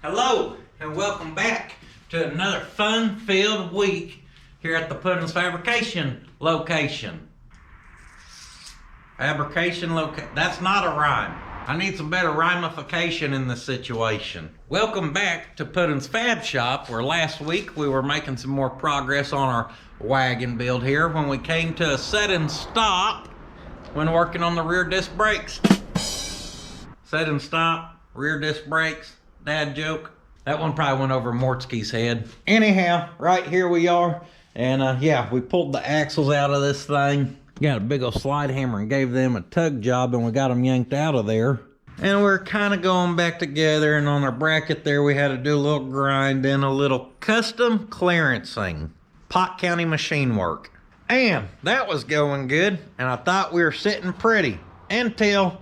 Hello and welcome back to another fun-filled week here at the Puddins Fabrication location. That's not a rhyme. I need some better rhymification in this situation. Welcome back to Puddins Fab Shop, where last week we were making some more progress on our wagon build here when we came to a sudden stop when working on the rear disc brakes. Sudden stop, rear disc brakes. Dad joke. That one probably went over Mortsky's head. Anyhow, right here we are. And yeah, we pulled the axles out of this thing. Got a big old slide hammer and gave them a tug job, and we got them yanked out of there. And we're kind of going back together, and on our bracket there we had to do a little grinding, a little custom clearancing. Pot County machine work. And that was going good, and I thought we were sitting pretty until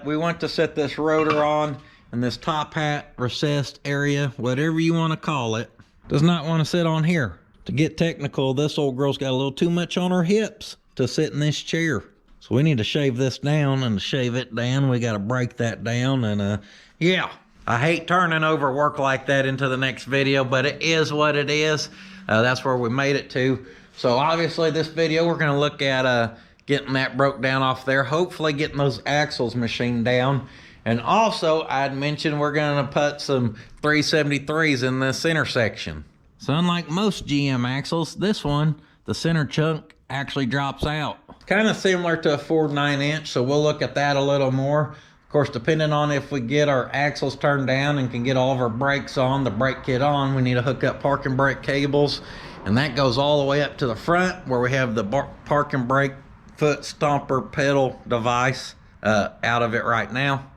we went to set this rotor on. And this top hat, recessed area, whatever you want to call it, does not want to sit on here. To get technical, this old girl's got a little too much on her hips to sit in this chair. So we need to shave this down, and to shave it down, we got to break that down. And yeah, I hate turning over work like that into the next video, but it is what it is. That's where we made it to. So obviously this video, we're going to look at getting that broke down off there, hopefully getting those axles machined down. And also, I'd mentioned we're going to put some 373s in this intersection. So unlike most GM axles, this one, the center chunk actually drops out. Kind of similar to a Ford 9-inch, so we'll look at that a little more. Of course, depending on if we get our axles turned down and can get all of our brakes on, the brake kit on, we need to hook up parking brake cables. And that goes all the way up to the front where we have the parking brake foot stomper pedal device out of it right now.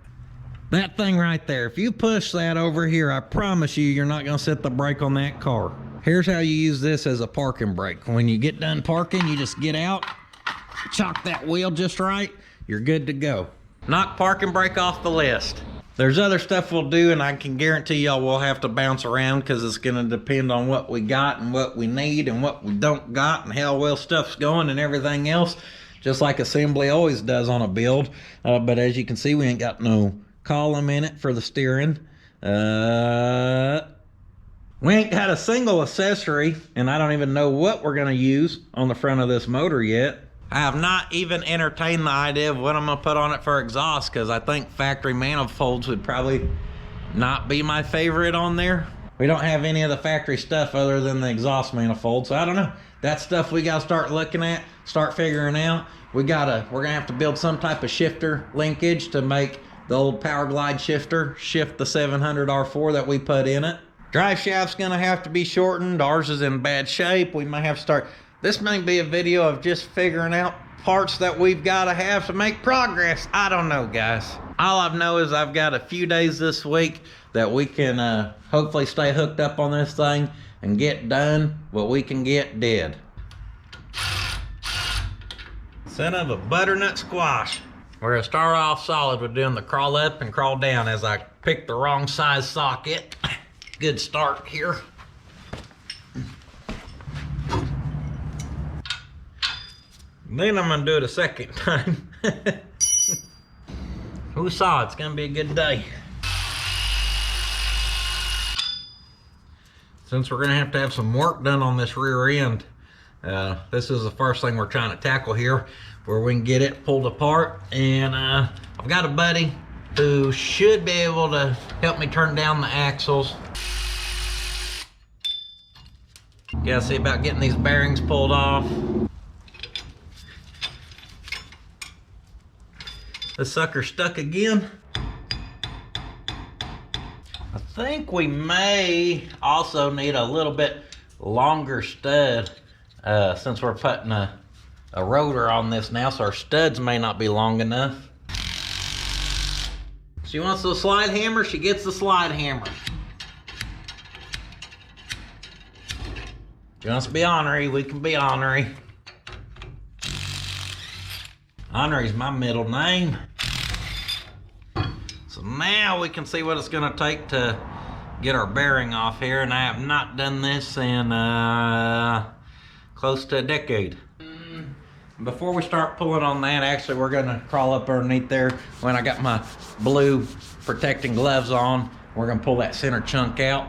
That thing right there, if you push that over here, I promise you're not gonna set the brake on that car. Here's how you use this as a parking brake. When you get done parking, you just get out, chock that wheel just right, you're good to go. Knock parking brake off the list. There's other stuff we'll do, and I can guarantee y'all we'll have to bounce around because it's gonna depend on what we got and what we need and what we don't got and how well stuff's going and everything else, just like assembly always does on a build. But as you can see, we ain't got no column in it for the steering. We ain't got a single accessory, and I don't even know what we're gonna use on the front of this motor yet. I have not even entertained the idea of what I'm gonna put on it for exhaust, because I think factory manifolds would probably not be my favorite on there. We don't have any of the factory stuff other than the exhaust manifold, so I don't know. That's stuff we gotta start looking at, start figuring out. We're gonna have to build some type of shifter linkage to make the old Power Glide shifter shift the 700 R4 that we put in it. Drive shaft's gonna have to be shortened. Ours is in bad shape. We might have to start. This may be a video of just figuring out parts that we've gotta have to make progress. I don't know, guys. All I know is I've got a few days this week that we can hopefully stay hooked up on this thing and get done what we can get dead. Son of a butternut squash. We're gonna start off solid with doing the crawl up and crawl down as I picked the wrong size socket. Good start here. Then I'm gonna do it a second time. Who saw? It's gonna be a good day. Since we're gonna have some work done on this rear end, this is the first thing we're trying to tackle here, where we can get it pulled apart. And I've got a buddy who should be able to help me turn down the axles. Gotta see about getting these bearings pulled off. This sucker stuck again. I think we may also need a little bit longer stud since we're putting a rotor on this now, so our studs may not be long enough. She wants the slide hammer, she gets the slide hammer. She wants to be ornery, we can be ornery. Ornery's my middle name. So now we can see what it's gonna take to get our bearing off here, and I have not done this in close to a decade. Before we start pulling on that, actually we're gonna crawl up underneath there when I got my blue protecting gloves on. We're gonna pull that center chunk out.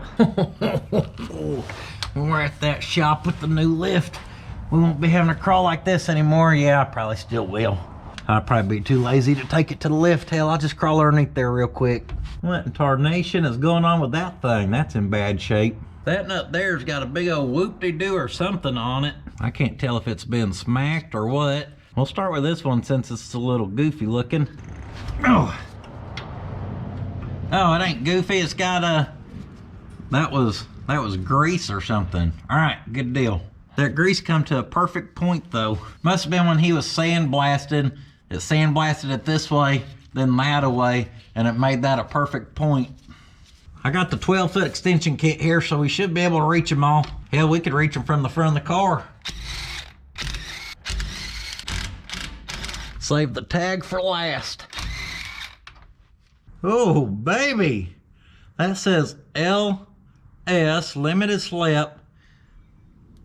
When we're at that shop with the new lift, we won't be having to crawl like this anymore. Yeah, I probably still will. I'd probably be too lazy to take it to the lift. Hell, I'll just crawl underneath there real quick. What in tarnation is going on with that thing? That's in bad shape. That nut there's got a big old whoop-de-doo or something on it. I can't tell if it's been smacked or what. We'll start with this one since it's a little goofy looking. Oh, it ain't goofy. It's got a, that was grease or something. All right, good deal. That grease come to a perfect point though. Must have been when he was sandblasting. It sandblasted it this way, then that away, and it made that a perfect point. I got the 12-foot extension kit here, so we should be able to reach them all. Hell, we could reach them from the front of the car. Save the tag for last. Oh, baby. That says LS limited slip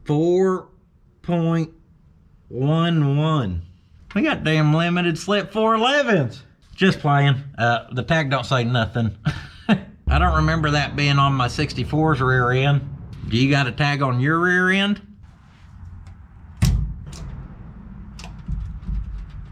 4.11. We got damn limited slip 411s. Just playing. The tag don't say nothing. I don't remember that being on my 64's rear end. Do you got a tag on your rear end?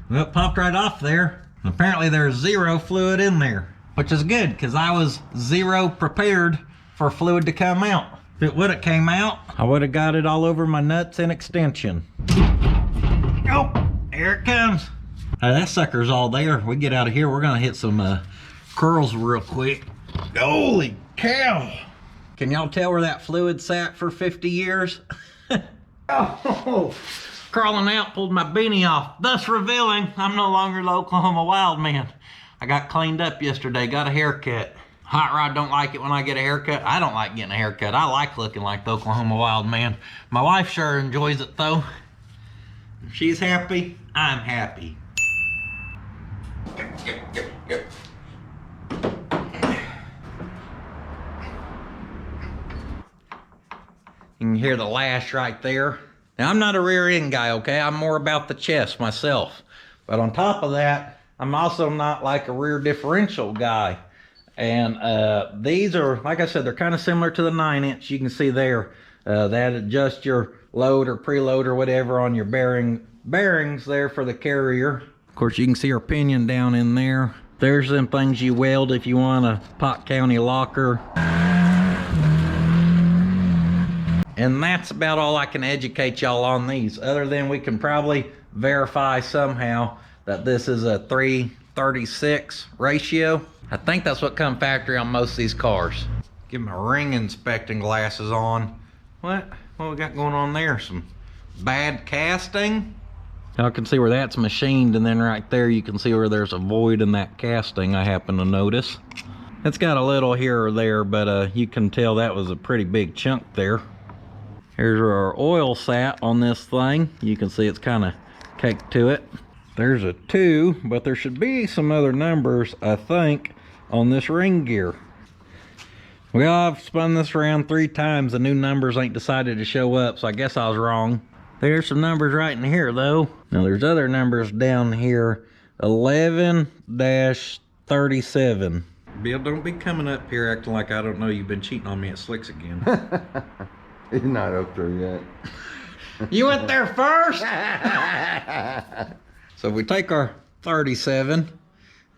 Well, it popped right off there. Apparently there's zero fluid in there, which is good because I was zero prepared for fluid to come out. If it would have came out, I would have got it all over my nuts and extension. Oh, here it comes. That sucker's all there. We get out of here, we're gonna hit some curls real quick. Holy cow! Can y'all tell where that fluid sat for 50 years? Oh, crawling out, pulled my beanie off, thus revealing I'm no longer the Oklahoma Wild Man. I got cleaned up yesterday, got a haircut. Hot Rod don't like it when I get a haircut. I don't like getting a haircut. I like looking like the Oklahoma Wild Man. My wife sure enjoys it though. If she's happy, I'm happy. Yep. You can hear the lash right there. Now, I'm not a rear end guy, okay? I'm more about the chest myself. But on top of that, I'm also not like a rear differential guy. And these are, like I said, they're kind of similar to the 9-inch. You can see there, that adjusts your load or preload or whatever on your bearings there for the carrier. Of course, you can see our pinion down in there. There's them things you weld if you want a Pot County locker. And that's about all I can educate y'all on these, other than we can probably verify somehow that this is a 3:36 ratio. I think that's what come factory on most of these cars. Get my ring inspecting glasses on. What we got going on there? Some bad casting? Y'all can see where that's machined, and then right there you can see where there's a void in that casting, I happen to notice. It's got a little here or there, but you can tell that was a pretty big chunk there. Here's where our oil sat on this thing. You can see it's kind of caked to it. There's a 2, but there should be some other numbers, I think, on this ring gear. Well, I've spun this around 3 times. The new numbers ain't decided to show up, so I guess I was wrong. There's some numbers right in here, though. Now, there's other numbers down here. 11-37. Bill, don't be coming up here acting like I don't know you've been cheating on me at Slicks again. He's not up there yet. You went there first? So if we take our 37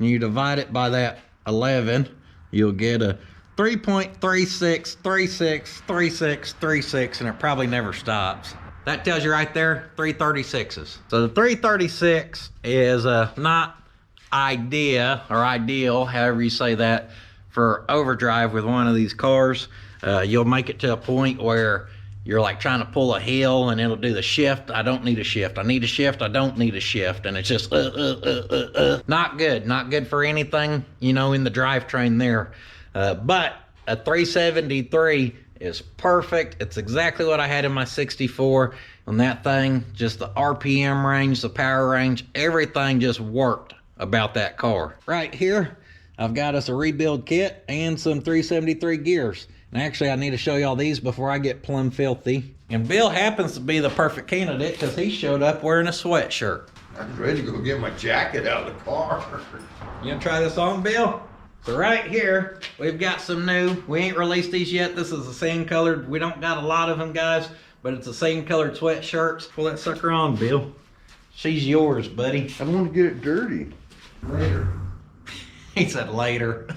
and you divide it by that 11, you'll get a 3.36363636, and it probably never stops. That tells you right there, 336s. So the 336 is not ideal, however you say that, for overdrive with one of these cars. You'll make it to a point where you're like trying to pull a hill and it'll do the shift. I don't need a shift. I need a shift. I don't need a shift. And it's just not good. Not good for anything, you know, in the drivetrain there. But a 373 is perfect. It's exactly what I had in my 64. And that thing, just the RPM range, the power range, everything just worked about that car. Right here, I've got us a rebuild kit and some 373 gears. And actually, I need to show y'all these before I get plumb filthy. And Bill happens to be the perfect candidate because he showed up wearing a sweatshirt. I'm ready to go get my jacket out of the car. You gonna try this on, Bill? So right here, we've got some new. We ain't released these yet. This is the same colored. We don't got a lot of them, guys, but it's the same colored sweatshirts. Pull that sucker on, Bill. She's yours, buddy. I don't want to get it dirty. Later. He said later.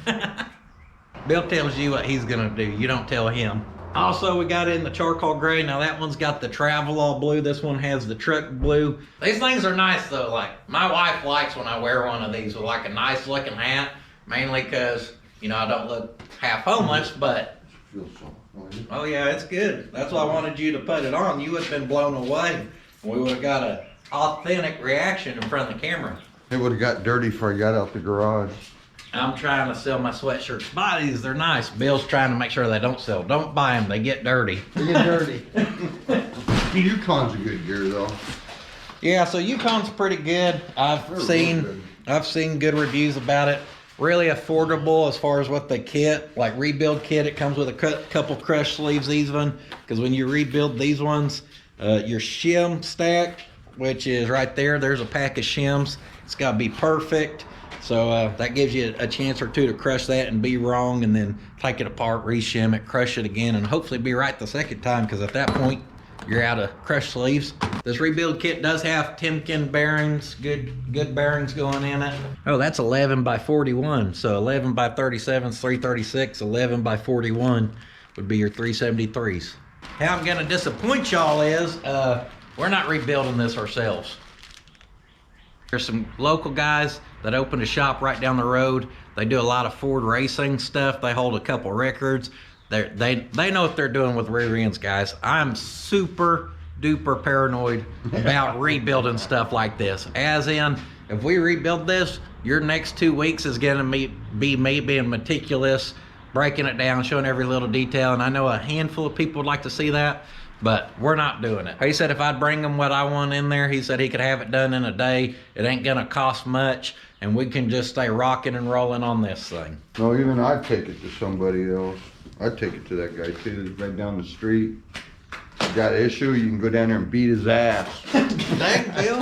Bill tells you what he's gonna do. You don't tell him. Also, we got it in the charcoal gray. Now that one's got the travel all blue. This one has the truck blue. These things are nice though. Like, my wife likes when I wear one of these with like a nice looking hat. Mainly because, you know, I don't look half homeless, but... Feels so. Oh yeah, it's good. That's why I wanted you to put it on. You would have been blown away. We would have got an authentic reaction in front of the camera. It would have got dirty before I got out the garage. I'm trying to sell my sweatshirts. Buy these, they're nice. Bill's trying to make sure they don't sell. Don't buy them, they get dirty. They get dirty. Yukon's a good gear though. Yeah, so Yukon's pretty good. I've seen good reviews about it. Really affordable as far as what they kit. Like rebuild kit, it comes with a couple crush sleeves even. Because when you rebuild these ones, your shim stack, which is right there, there's a pack of shims. It's got to be perfect. So that gives you a chance or two to crush that and be wrong, and then take it apart, reshim it, crush it again, and hopefully be right the second time, because at that point, you're out of crush sleeves. This rebuild kit does have Timken bearings, good bearings going in it. Oh, that's 11 by 41. So 11 by 37 is 336, 11 by 41 would be your 373s. How I'm gonna disappoint y'all is, we're not rebuilding this ourselves. There's some local guys that opened a shop right down the road. They do a lot of Ford racing stuff. They hold a couple records. They know what they're doing with rear ends, guys. I'm super duper paranoid about rebuilding stuff like this. As in, if we rebuild this, your next 2 weeks is gonna be me being meticulous, breaking it down, showing every little detail. And I know a handful of people would like to see that, but we're not doing it. He said if I'd bring him what I want in there, he said he could have it done in a day. It ain't gonna cost much, and we can just stay rocking and rolling on this thing. No, even I'd take it to somebody else. I'd take it to that guy too, right down the street. You got an issue, you can go down there and beat his ass. Dang, Bill.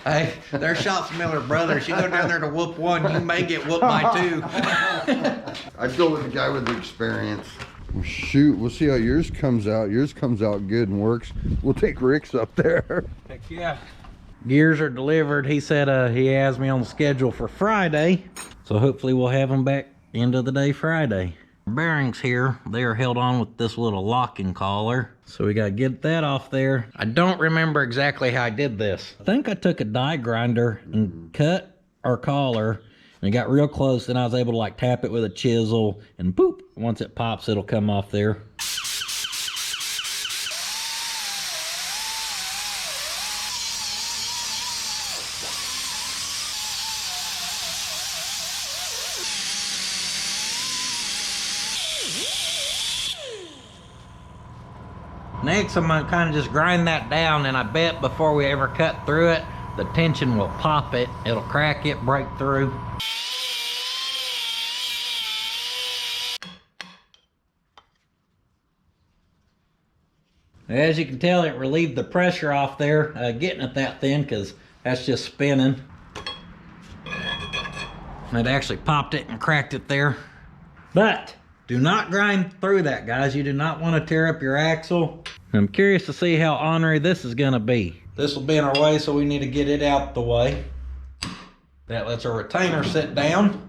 Hey, they're Schotts-Miller brothers. You go down there to whoop one, you may get whooped by two. I'd go with the guy with the experience. Well, shoot, we'll see how yours comes out. Yours comes out good and works. We'll take Rick's up there. Heck yeah. Gears are delivered. He said he has me on the schedule for Friday. So hopefully we'll have them back end of the day Friday. Bearings here, they are held on with this little locking collar. So we gotta get that off there. I don't remember exactly how I did this. I think I took a die grinder and cut our collar, and it got real close, and I was able to like tap it with a chisel, and boop, once it pops, it'll come off there. Next, I'm gonna kind of just grind that down, and I bet before we ever cut through it, the tension will pop it. It'll crack it, break through. As you can tell, it relieved the pressure off there, getting it that thin, because that's just spinning. It actually popped it and cracked it there. But do not grind through that, guys. You do not want to tear up your axle. I'm curious to see how ornery this is gonna be. This will be in our way, so we need to get it out the way. That lets our retainer sit down.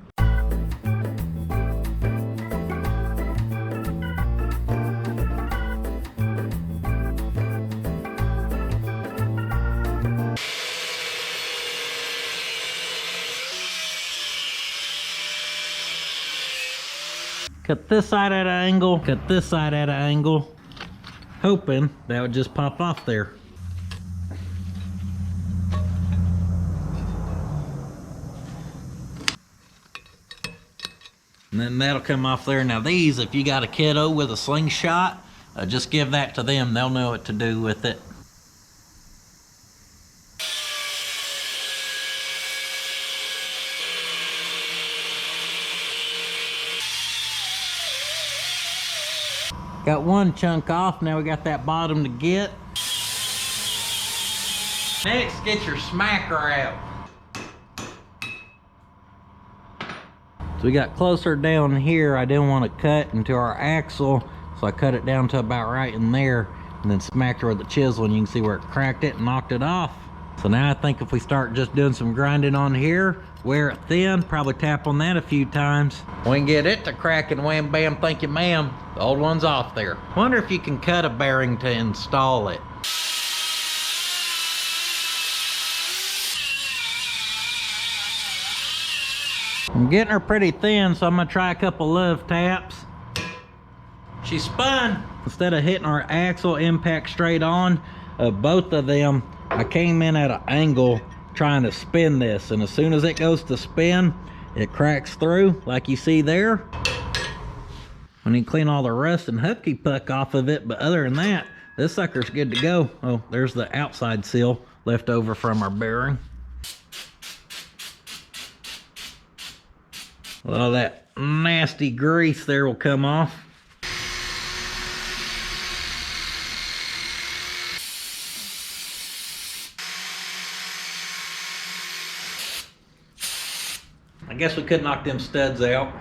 Cut this side at an angle, cut this side at an angle, hoping that would just pop off there. And then that'll come off there. Now these, if you got a kiddo with a slingshot, just give that to them. They'll know what to do with it. Got one chunk off, now we got that bottom to get. Next, get your smacker out. So we got closer down here. I didn't want to cut into our axle, so I cut it down to about right in there and then smacked her with the chisel, and you can see where it cracked it and knocked it off. So now I think if we start just doing some grinding on here, wear it thin, probably tap on that a few times, we can get it to crack and wham bam, thank you ma'am. The old one's off there. Wonder if you can cut a bearing to install it. I'm getting her pretty thin, so I'm gonna try a couple love taps. She spun. Instead of hitting our axle impact straight on, both of them, I came in at an angle trying to spin this, and as soon as it goes to spin, it cracks through like you see there. I need to clean all the rust and hubkey puck off of it, but other than that, this sucker's good to go. Oh, there's the outside seal left over from our bearing. A lot of that nasty grease there will come off. I guess we could knock them studs out.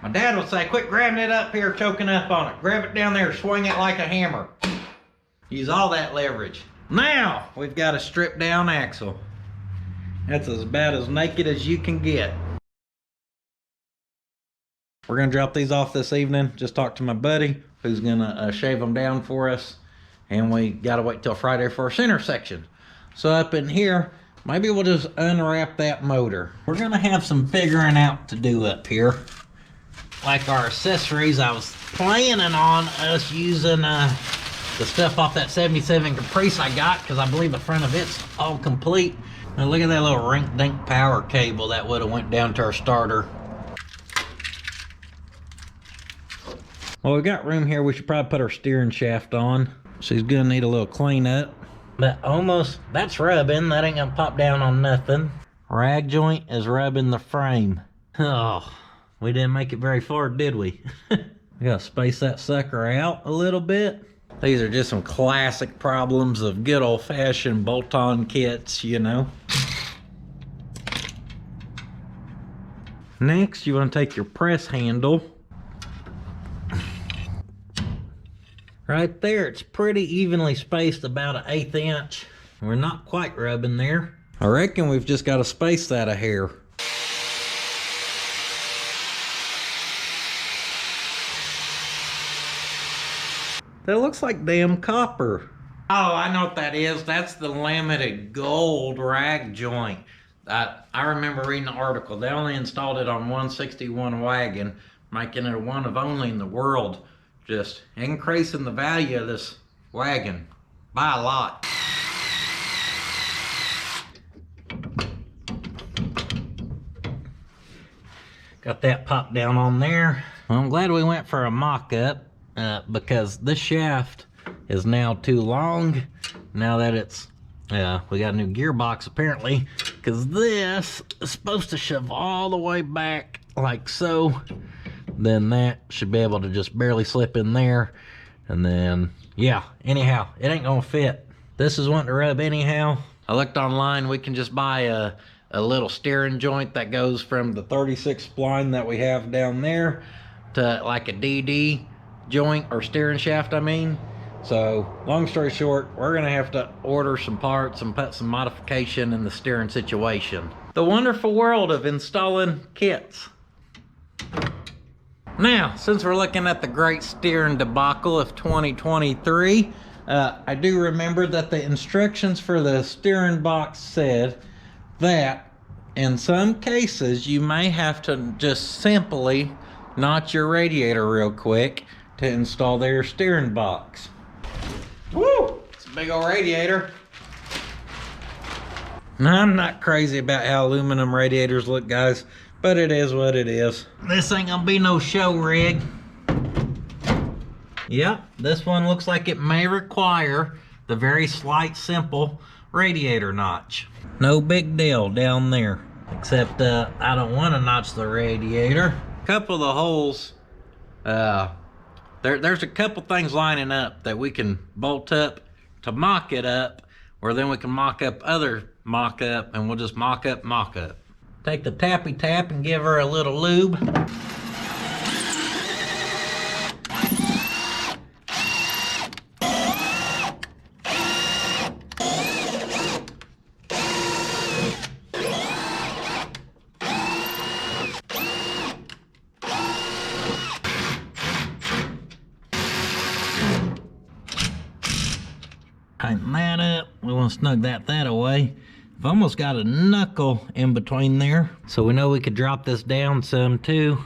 My dad would say, quit grabbing it up here, choking up on it. Grab it down there, swing it like a hammer. Use all that leverage. Now, we've got a stripped down axle. That's about as naked as you can get. We're gonna drop these off this evening. Just talked to my buddy who's gonna shave them down for us. And we gotta wait till Friday for our center section. So up in here, maybe we'll just unwrap that motor. We're gonna have some figuring out to do up here. Like our accessories, I was planning on us using the stuff off that 77 Caprice I got, because I believe the front of it's all complete. Now look at that little rink-dink power cable that would have went down to our starter. Well, we got room here. We should probably put our steering shaft on. She's gonna need a little cleanup. But almost, that's rubbing. That ain't gonna pop down on nothing. Rag joint is rubbing the frame. Oh, we didn't make it very far, did we? We gotta space that sucker out a little bit. These are just some classic problems of good old-fashioned bolt-on kits, you know. Next, you want to take your press handle. Right there, it's pretty evenly spaced, about an 1/8 inch. We're not quite rubbing there. I reckon we've just got to space that a hair. That looks like damn copper. Oh, I know what that is. That's the limited gold rag joint. I remember reading an article. They only installed it on 161 wagon, making it one of only in the world. Just increasing the value of this wagon by a lot. Got that popped down on there. Well, I'm glad we went for a mock-up. Because this shaft is now too long. Now that it's, we got a new gearbox apparently, because this is supposed to shove all the way back like so. Then that should be able to just barely slip in there. And then, yeah, anyhow, it ain't gonna fit. This is wanting to rub anyhow. I looked online, we can just buy a little steering joint that goes from the 36 spline that we have down there to like a DD joint, or steering shaft I mean. So long story short, we're gonna have to order some parts and put some modification in the steering situation. The wonderful world of installing kits. Now, since we're looking at the great steering debacle of 2023, I do remember that the instructions for the steering box said that in some cases you may have to just simply notch your radiator real quick to install their steering box. Woo! It's a big old radiator. Now, I'm not crazy about how aluminum radiators look, guys, but it is what it is. This ain't gonna be no show rig. Yep, this one looks like it may require the very slight, simple radiator notch. No big deal down there, except I don't want to notch the radiator. A couple of the holes, there's a couple things lining up that we can bolt up to mock it up, or then we can mock up other mock-up, and we'll just mock up. Take the tappy tap and give her a little lube. Tighten that up. We want to snug that away. I've almost got a knuckle in between there, so we know we could drop this down some too.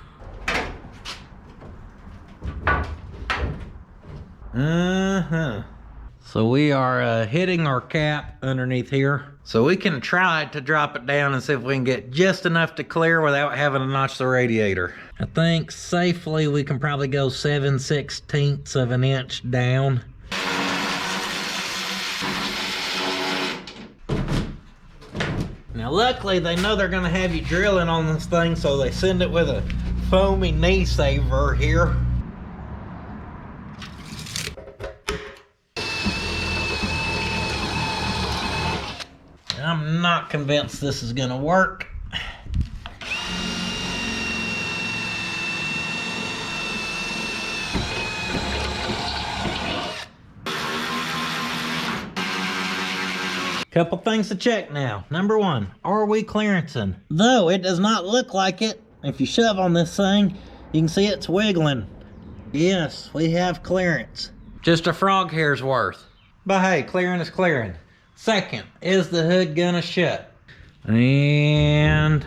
So we are hitting our cap underneath here, so we can try to drop it down and see if we can get just enough to clear without having to notch the radiator. I think safely we can probably go 7/16 of an inch down. Now luckily they know they're gonna have you drilling on this thing, so they send it with a foamy knee saver here. I'm not convinced this is gonna work. Couple things to check now. Number one, are we clearancing? Though it does not look like it. If you shove on this thing, you can see it's wiggling. Yes, we have clearance. Just a frog hair's worth. But hey, clearing is clearing. Second, is the hood gonna shut? And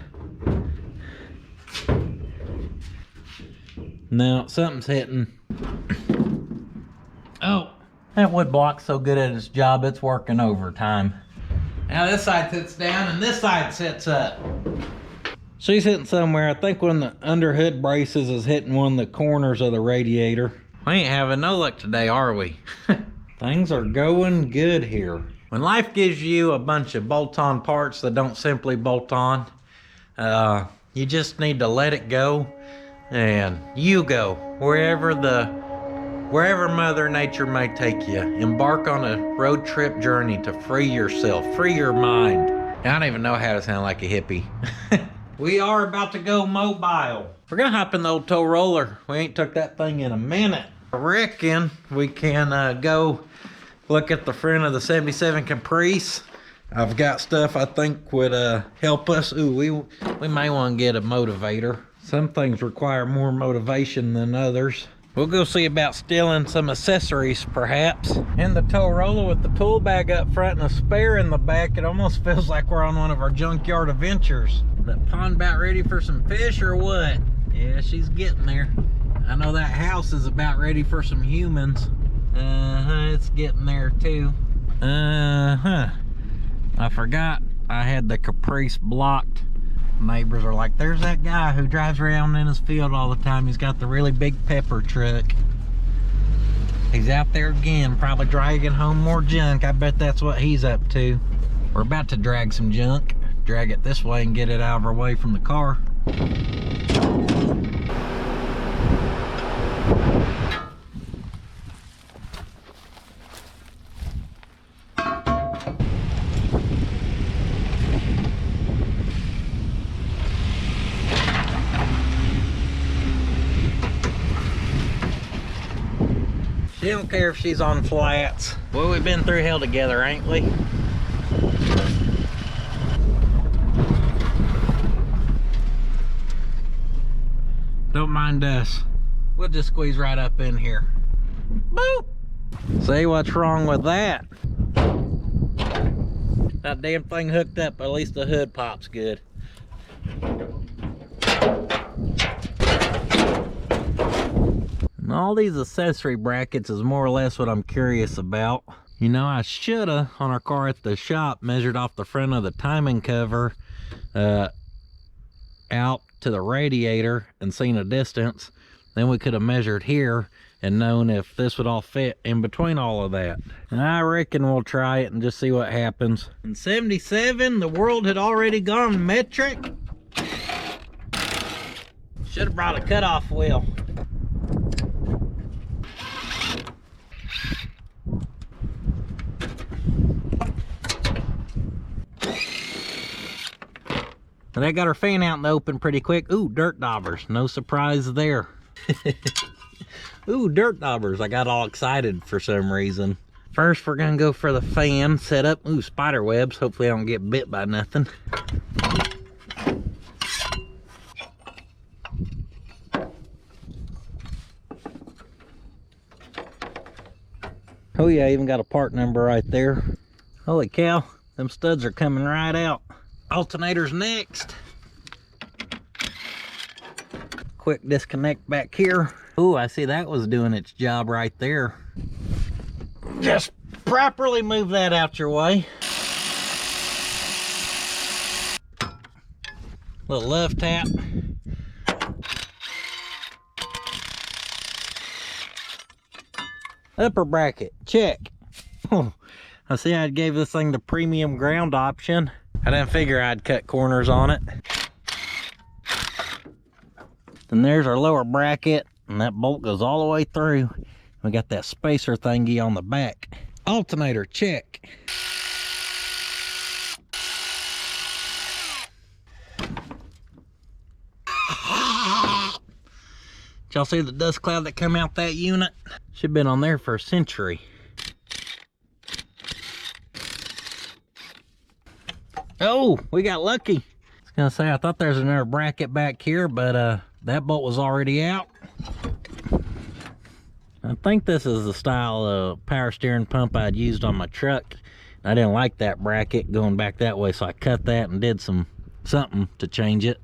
no, something's hitting. Oh, that wood block's so good at its job, it's working overtime. Now this side sits down and this side sits up. She's hitting somewhere. I think one of the under hood braces is hitting one of the corners of the radiator. We ain't having no luck today, are we? Things are going good here. When life gives you a bunch of bolt-on parts that don't simply bolt on, you just need to let it go, and you go wherever Mother Nature may take you. Embark on a road trip journey to free yourself, free your mind. I don't even know how to sound like a hippie. We are about to go mobile. We're gonna hop in the old tow roller. We ain't took that thing in a minute. I reckon we can go look at the front of the 77 Caprice. I've got stuff I think would help us. Ooh, we may want to get a motivator. Some things require more motivation than others. We'll go see about stealing some accessories, perhaps. In the tow roller with the tool bag up front and a spare in the back, it almost feels like we're on one of our junkyard adventures. That pond about ready for some fish or what? Yeah, she's getting there. I know that house is about ready for some humans. It's getting there too. I forgot I had the Caprice blocked. Neighbors are like, there's that guy who drives around in his field all the time. He's got the really big pepper truck. He's out there again, probably dragging home more junk. I bet that's what he's up to. We're about to drag some junk. Drag it this way and get it out of our way from the car. She don't care if she's on flats. Well, we've been through hell together, ain't we? Don't mind us. We'll just squeeze right up in here. Boop! See what's wrong with that? That damn thing hooked up, at least the hood pops good. And all these accessory brackets is more or less what I'm curious about. You know, I shoulda, on our car at the shop, measured off the front of the timing cover out to the radiator and seen a distance. Then we could have measured here and known if this would all fit in between all of that. And I reckon we'll try it and just see what happens. In 77, the world had already gone metric. Should have brought a cutoff wheel. And that got our fan out in the open pretty quick. Ooh, dirt daubers. No surprise there. Ooh, dirt daubers. I got all excited for some reason. First, we're gonna go for the fan setup. Ooh, spider webs. Hopefully I don't get bit by nothing. Oh yeah, I even got a part number right there. Holy cow, them studs are coming right out. Alternator's next. Quick disconnect back here. Ooh, I see that was doing its job right there. Just properly move that out your way. Little love tap. Upper bracket, check. Oh, I see I gave this thing the premium ground option. I didn't figure I'd cut corners on it. Then there's our lower bracket, and that bolt goes all the way through. We got that spacer thingy on the back. Alternator, check. Did y'all see the dust cloud that come out that unit? Should have been on there for a century. Oh, we got lucky. I was gonna say, I thought there's another bracket back here, but that bolt was already out. I think this is the style of power steering pump I'd used on my truck. I didn't like that bracket going back that way, so I cut that and did something to change it.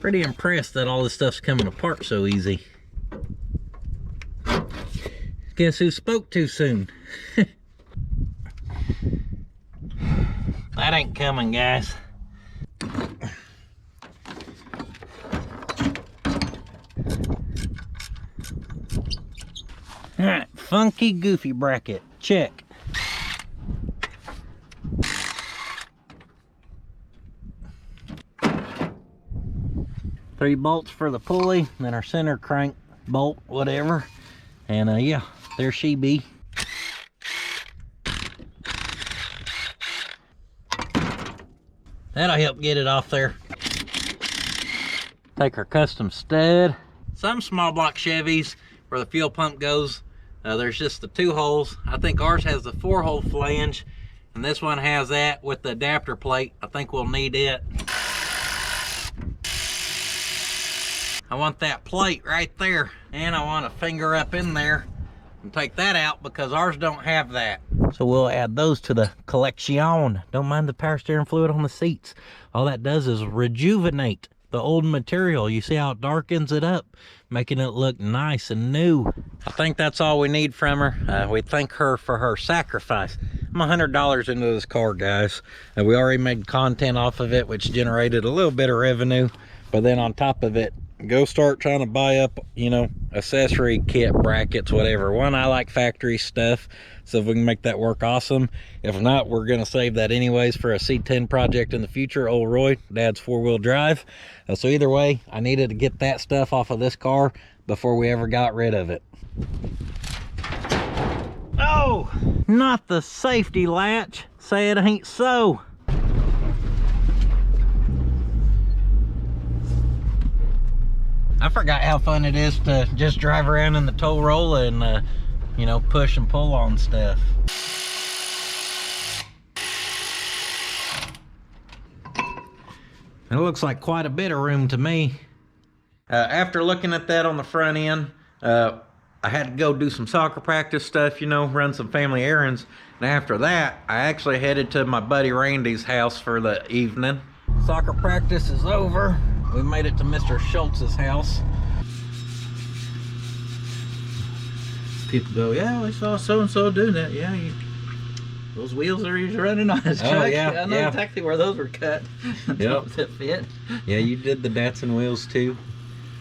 Pretty impressed that all this stuff's coming apart so easy. Guess who spoke too soon? That ain't coming, guys. All right, funky goofy bracket, check. Three bolts for the pulley, then our center crank bolt, whatever. And yeah, there she be. That'll help get it off there. Take our custom stud. Some small block Chevys, where the fuel pump goes, there's just the 2 holes. I think ours has the 4-hole flange, and this one has that with the adapter plate. I think we'll need it. I want that plate right there, and I want a finger up in there and take that out because ours don't have that. So we'll add those to the collection. Don't mind the power steering fluid on the seats. All that does is rejuvenate the old material. You see how it darkens it up, making it look nice and new. I think that's all we need from her. We thank her for her sacrifice. I'm $100 into this car, guys. We already made content off of it, which generated a little bit of revenue. But then on top of it, go start trying to buy up, you know, accessory kit, brackets, whatever. One, I like factory stuff, so if we can make that work, awesome. If not, we're gonna save that anyways for a C10 project in the future. Old Roy, Dad's 4-wheel drive. So either way, I needed to get that stuff off of this car before we ever got rid of it. Oh, not the safety latch. Say it ain't so. I forgot how fun it is to just drive around in the tow roller and, you know, push and pull on stuff. It looks like quite a bit of room to me. After looking at that on the front end, I had to go do some soccer practice stuff, you know, run some family errands. And after that, I actually headed to my buddy Randy's house for the evening. Soccer practice is over. We made it to Mr. Schultz's house. People go, yeah, we saw so-and-so doing that. Yeah, those wheels are he's running on his truck. Oh, yeah, I know exactly where those were cut. Yep. That fit. Yeah, you did the Datsun wheels too.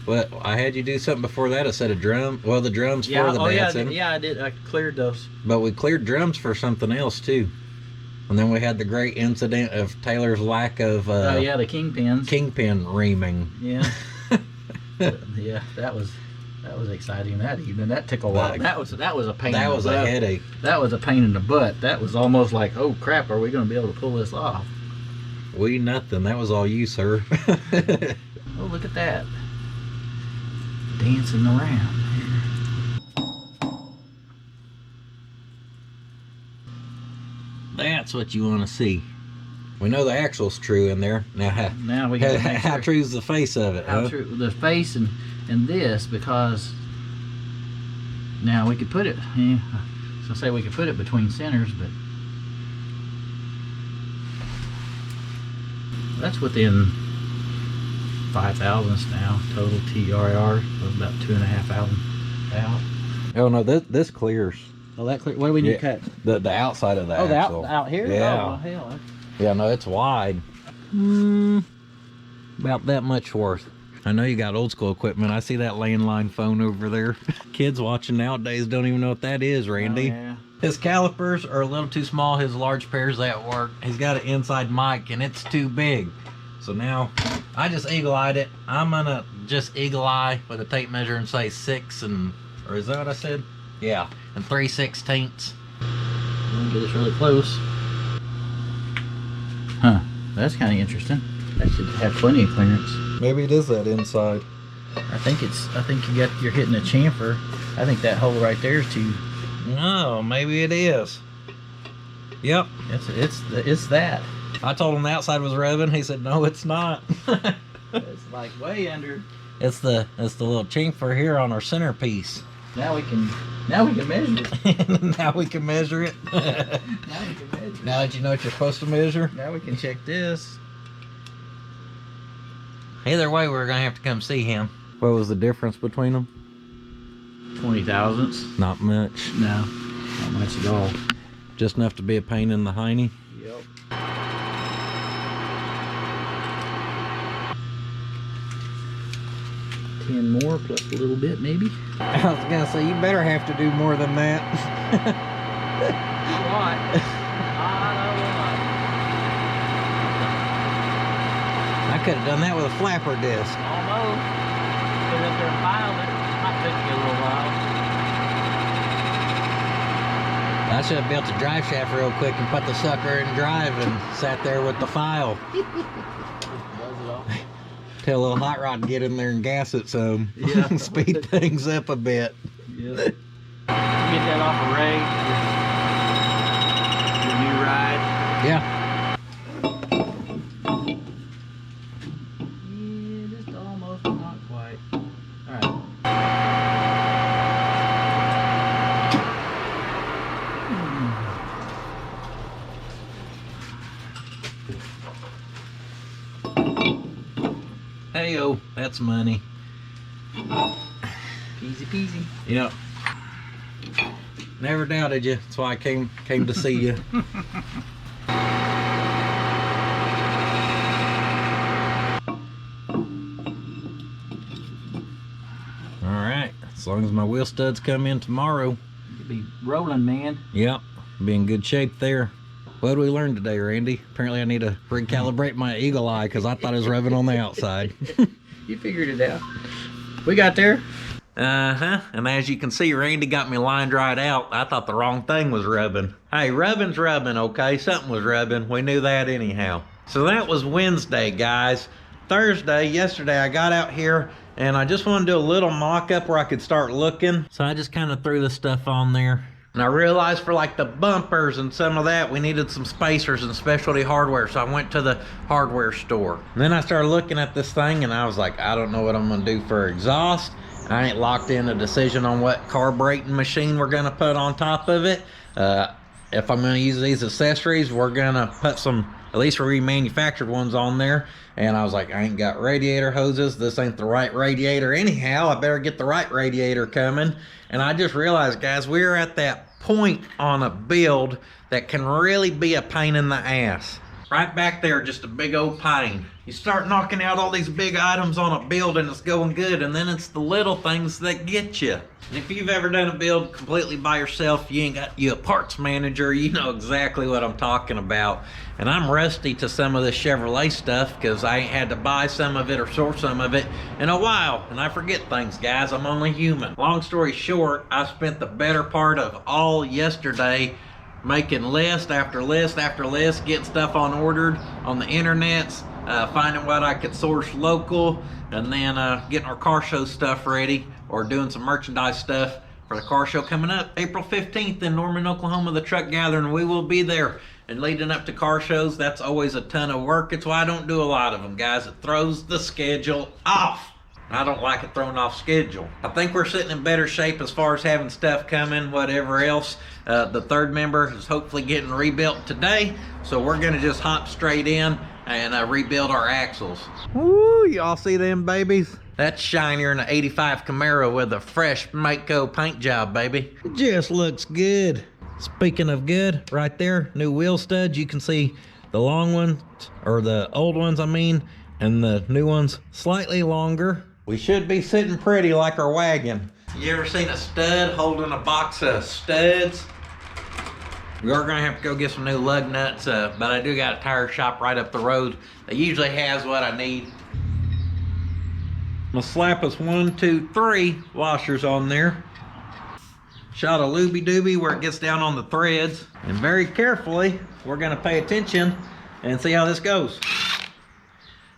Well, I had you do something before that, a set of drums. Well, the drums for the Datsun. Yeah, I did. I cleared those. But we cleared drums for something else too. And then we had the great incident of Taylor's lack of the kingpins. Kingpin reaming. Yeah. Yeah, that was exciting that evening. That took a while. That was a pain. That was a headache. That was a pain in the butt. That was almost like, oh crap, are we going to be able to pull this off? We nothing. That was all you, sir. Oh, look at that. Dancing around here. That's what you want to see. We know the axle's true in there. Now we can How sure true's the face of it? how Huh? true the face and this, because now we could put it. Yeah, so say we could put it between centers, but that's within 5 thousandths now. Total TRR of about 2.5 thousand out. Oh no, this clears. Oh, that clear. What do we need to cut? The outside of the Oh, axle. out here. Yeah. Oh, well, hell. Yeah, no, it's wide. About that much worth. I know you got old school equipment. I see that landline phone over there. Kids watching nowadays don't even know what that is, Randy. Oh, yeah. His calipers are a little too small. His large pairs that work. He's got an inside mic and it's too big. So now I just eagle-eyed it. I'm gonna just eagle-eye with a tape measure and say 6 and, or is that what I said? Yeah, and 3/16. Let me get this really close. Huh, that's kind of interesting. That should have plenty of clearance. Maybe it is that inside. I think you're hitting a chamfer. I think that hole right there is too. No, maybe it is. Yep. It's that. I told him the outside was rubbing. He said, no, it's not. It's like way under. It's the little chamfer here on our centerpiece. Now we can measure it. Now we can measure it. Now we can measure it. Now that you know what you're supposed to measure. Now we can check this. Either way, we're gonna have to come see him. What was the difference between them? 20 thousandths. Not much. No, not much at all. Just enough to be a pain in the hiney. Yep. $10 more plus a little bit, maybe. I was gonna say, you better have to do more than that. I could have done that with a flapper disc. Almost. Put it up there and filed it. Might take you a little while. I should have built a drive shaft real quick and put the sucker in drive and sat there with the file. Does it all? Tell a little hot rod to get in there and gas it some. Yeah. Speed things up a bit. Yeah. Get that off of Ray. Your new ride. Yeah. Yeah, just almost, but not quite. Alright. Hey-o, that's money. Easy peasy. Yep. Never doubted you. That's why I came to see you. Alright. As long as my wheel studs come in tomorrow. You'll be rolling, man. Yep. Be in good shape there. What did we learn today, Randy? Apparently I need to recalibrate my eagle eye because I thought it was rubbing on the outside. You figured it out. We got there. Uh-huh. And as you can see, Randy got me lined right out. I thought the wrong thing was rubbing. Hey, rubbing's rubbing, okay? Something was rubbing. We knew that anyhow. So that was Wednesday, guys. Thursday, yesterday, I got out here and I just wanted to do a little mock-up where I could start looking. So I just kind of threw the stuff on there. And I realized for like the bumpers and some of that, we needed some spacers and specialty hardware. So I went to the hardware store. And then I started looking at this thing and I was like, I don't know what I'm gonna do for exhaust. I ain't locked in a decision on what carbureting machine we're gonna put on top of it. If I'm gonna use these accessories, we're gonna put some, at least remanufactured ones on there. And I was like, I ain't got radiator hoses. This ain't the right radiator anyhow. I better get the right radiator coming. And I just realized, guys, we're at that point on a build that can really be a pain in the ass. Right back there, just a big old pain. You start knocking out all these big items on a build and it's going good, and then it's the little things that get you. And if you've ever done a build completely by yourself, you ain't got you a parts manager, you know exactly what I'm talking about. And I'm rusty to some of this Chevrolet stuff because I ain't had to buy some of it or source some of it in a while. And I forget things, guys. I'm only human. Long story short, I spent the better part of all yesterday making list after list after list, getting stuff on ordered on the internets, finding what I could source local, and then getting our car show stuff ready, or doing some merchandise stuff for the car show coming up April 15th in Norman, Oklahoma, the truck gathering. We will be there. And leading up to car shows, that's always a ton of work. It's why I don't do a lot of them, guys. It throws the schedule off. I don't like it thrown off schedule. I think we're sitting in better shape as far as having stuff coming, whatever else. The third member is hopefully getting rebuilt today, so we're gonna just hop straight in and rebuild our axles. Woo, y'all see them babies? That's shinier than an 85 Camaro with a fresh Mako paint job, baby. It just looks good. Speaking of good, right there, new wheel studs. You can see the long ones, or the old ones I mean, and the new ones slightly longer. We should be sitting pretty like our wagon. You ever seen a stud holding a box of studs? We are gonna have to go get some new lug nuts, but I do got a tire shop right up the road that usually has what I need. I'm gonna slap us 1, 2, 3 washers on there. Shot a looby dooby where it gets down on the threads, and very carefully we're gonna pay attention and see how this goes.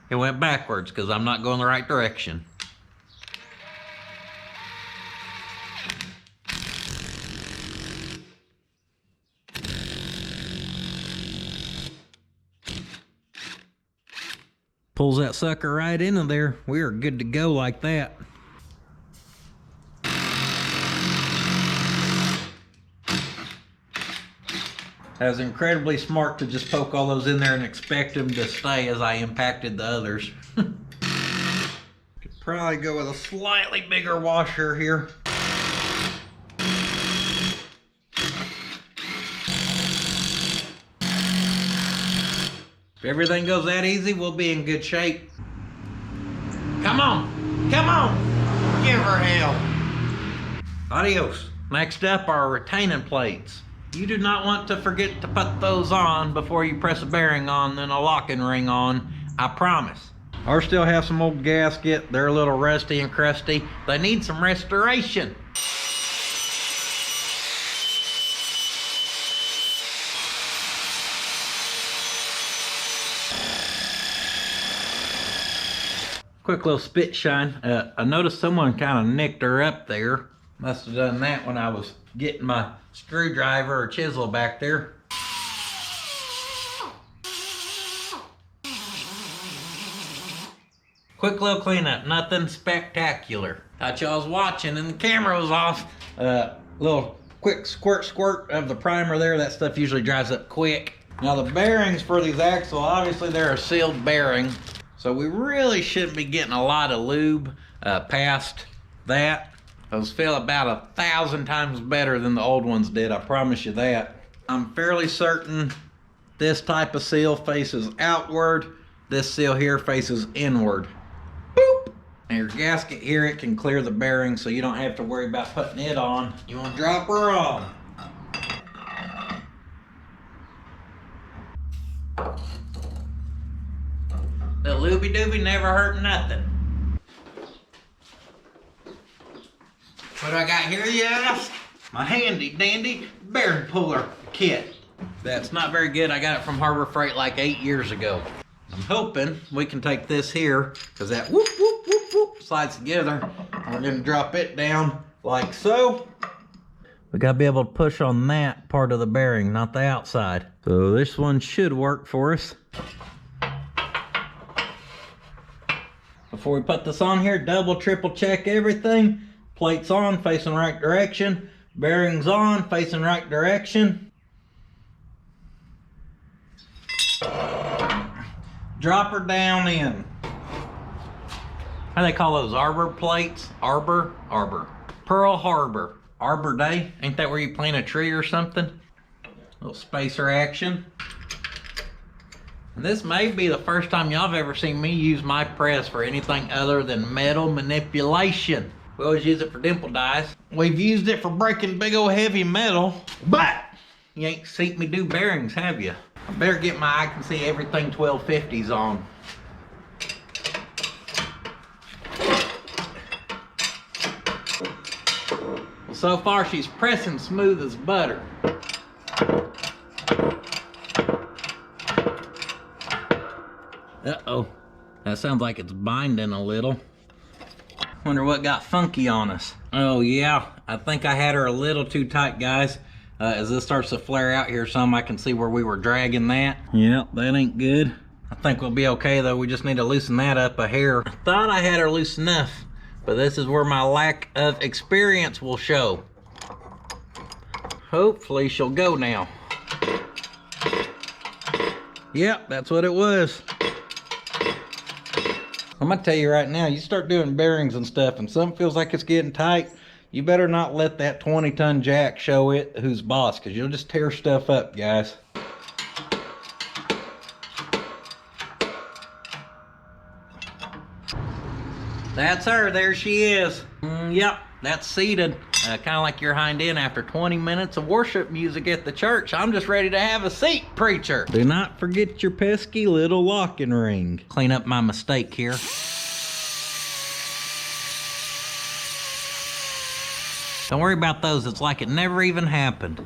It went backwards because I'm not going the right direction. Pulls that sucker right into there. We are good to go like that. That was incredibly smart to just poke all those in there and expect them to stay as I impacted the others. Could probably go with a slightly bigger washer here. If everything goes that easy, we'll be in good shape. Come on, come on, give her hell. Adios. Next up are retaining plates. You do not want to forget to put those on before you press a bearing on, then a locking ring on, I promise. Ours still have some old gasket. They're a little rusty and crusty. They need some restoration. Quick little spit shine. I noticed someone kind of nicked her up there. Must have done that when I was getting my screwdriver or chisel back there. Quick little cleanup, nothing spectacular. Thought y'all was watching and the camera was off. Little quick squirt of the primer there. That stuff usually dries up quick. Now the bearings for these axles, obviously they're a sealed bearing, so we really shouldn't be getting a lot of lube past that. Those feel about 1,000 times better than the old ones did, I promise you that. I'm fairly certain this type of seal faces outward. This seal here faces inward. Boop! And your gasket here, it can clear the bearing so you don't have to worry about putting it on. You want to drop her on. The looby dooby never hurt nothing. What do I got here, you ask? My handy dandy bearing puller kit. That's not very good. I got it from Harbor Freight like 8 years ago. I'm hoping we can take this here, because that whoop, whoop, whoop, whoop slides together. And we're gonna drop it down like so. We gotta be able to push on that part of the bearing, not the outside. So this one should work for us. Before we put this on here, double, triple check everything. Plates on, facing right direction. Bearings on, facing right direction. Drop her down in. How do they call those? Arbor plates? Arbor? Pearl Harbor. Arbor Day? Ain't that where you plant a tree or something? Little spacer action. And this may be the first time y'all have ever seen me use my press for anything other than metal manipulation. We always use it for dimple dies. We've used it for breaking big old heavy metal, but you ain't seen me do bearings, have you? I better get my I can see everything 1250s on. Well, so far she's pressing smooth as butter. Uh-oh. That sounds like it's binding a little. Wonder what got funky on us. Oh yeah, I think I had her a little too tight, guys. As this starts to flare out here some, I can see where we were dragging that. Yep, that ain't good. I think we'll be okay though. We just need to loosen that up a hair. I thought I had her loose enough, but this is where my lack of experience will show. Hopefully she'll go now. Yep, that's what it was. I'm gonna tell you right now, you start doing bearings and stuff and something feels like it's getting tight, you better not let that 20-ton jack show it who's boss, because you'll just tear stuff up, guys. That's her, there she is. Yep, that's seated. Kind of like your hind end after 20 minutes of worship music at the church. I'm just ready to have a seat, preacher. Do not forget your pesky little locking ring. Clean up my mistake here. Don't worry about those, it's like it never even happened.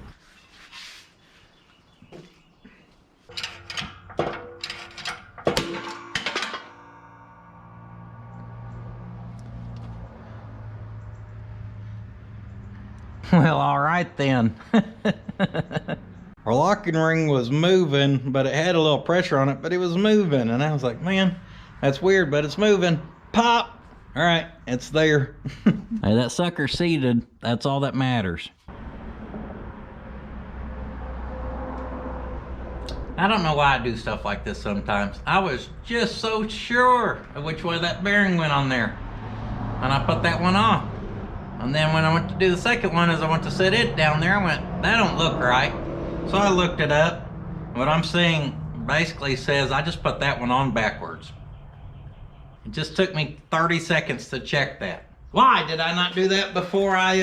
Well, all right then. Our locking ring was moving, but it had a little pressure on it, but it was moving. And I was like, man, that's weird, but it's moving. Pop! All right, it's there. Hey, that sucker's seated. That's all that matters. I don't know why I do stuff like this sometimes. I was just so sure of which way that bearing went on there. And I put that one on. And then when I went to do the second one, as I went to set it down there, I went, that don't look right. So I looked it up. What I'm seeing basically says I just put that one on backwards. It just took me 30 seconds to check that. Why did I not do that before I